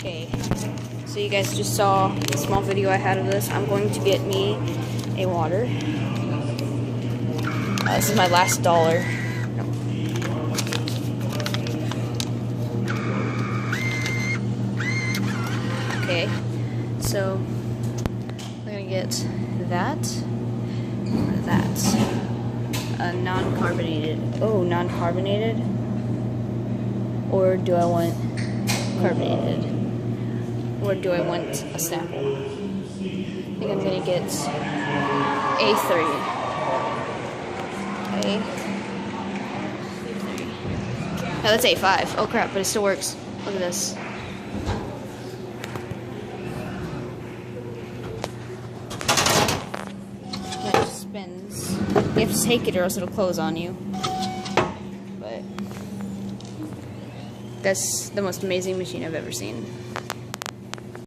Okay, so you guys just saw a small video I had of this. I'm going to get me a water. This is my last dollar. No. Okay, so I'm gonna get that, non-carbonated. Oh, non-carbonated? Or do I want carbonated? Or do I want a Snapple? I think I'm gonna get A3. Okay. No, that's A5. Oh crap, but it still works. Look at this. It just spins. You have to take it or else it'll close on you. But that's the most amazing machine I've ever seen.